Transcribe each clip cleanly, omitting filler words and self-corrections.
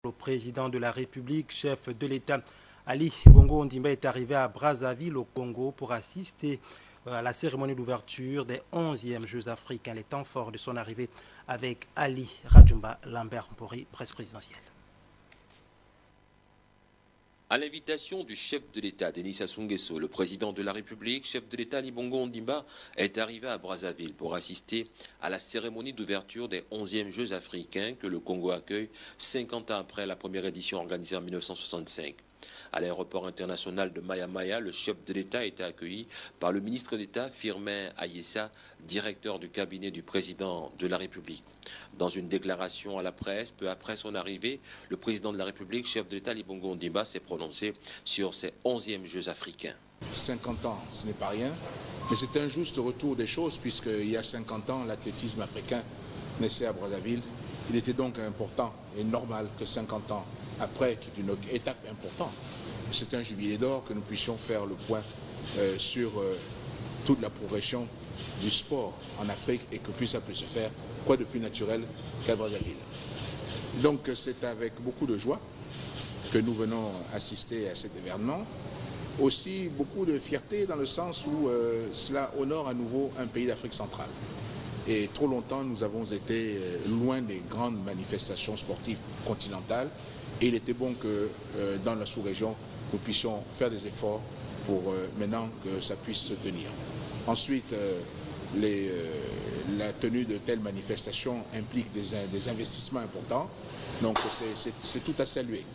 Le président de la République, chef de l'État, Ali Bongo Ondimba est arrivé à Brazzaville, au Congo, pour assister à la cérémonie d'ouverture des 11e Jeux africains. Les temps forts de son arrivée avec Ali Radjumba Lambert Mpori, presse présidentielle. À l'invitation du chef de l'État, Denis Sassou Nguesso, le président de la République, chef de l'État Ali Bongo Ondimba, est arrivé à Brazzaville pour assister à la cérémonie d'ouverture des 11e Jeux africains que le Congo accueille 50 ans après la première édition organisée en 1965. À l'aéroport international de Maya Maya, le chef de l'État a été accueilli par le ministre d'État Firmin Ayessa, directeur du cabinet du président de la République. Dans une déclaration à la presse, peu après son arrivée, le président de la République, chef de l'État Ali Bongo Ondimba, s'est prononcé sur ces 11e Jeux africains. 50 ans, ce n'est pas rien, mais c'est un juste retour des choses, puisqu'il y a 50 ans, l'athlétisme africain naissait à Brazzaville. Il était donc important et normal que 50 ans après, qui est une étape importante, c'est un jubilé d'or, que nous puissions faire le point sur toute la progression du sport en Afrique et que ça puisse se faire, quoi de plus naturel qu'à Brazzaville. Donc c'est avec beaucoup de joie que nous venons assister à cet événement. Aussi beaucoup de fierté dans le sens où cela honore à nouveau un pays d'Afrique centrale. Et trop longtemps, nous avons été loin des grandes manifestations sportives continentales. Et il était bon que dans la sous-région, nous puissions faire des efforts pour maintenant que ça puisse se tenir. Ensuite, la tenue de telles manifestations implique des investissements importants. Donc c'est tout à saluer.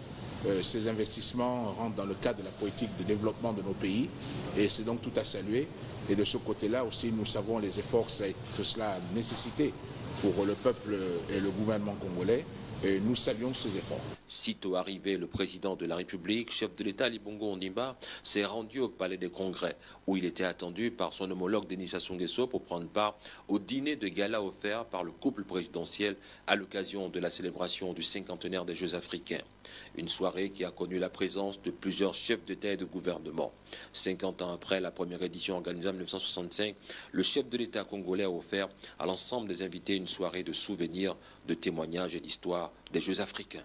Ces investissements rentrent dans le cadre de la politique de développement de nos pays et c'est donc tout à saluer. Et de ce côté-là aussi, nous savons les efforts que cela a nécessité pour le peuple et le gouvernement congolais. Et nous saluons ces efforts. Sitôt arrivé, le président de la République, chef de l'État Ali Bongo Ondimba, s'est rendu au palais des Congrès, où il était attendu par son homologue Denis Sassou Nguesso pour prendre part au dîner de gala offert par le couple présidentiel à l'occasion de la célébration du cinquantenaire des Jeux africains. Une soirée qui a connu la présence de plusieurs chefs d'État et de gouvernement. 50 ans après la première édition organisée en 1965, le chef de l'État congolais a offert à l'ensemble des invités une soirée de souvenirs, de témoignages et d'histoire des Jeux africains.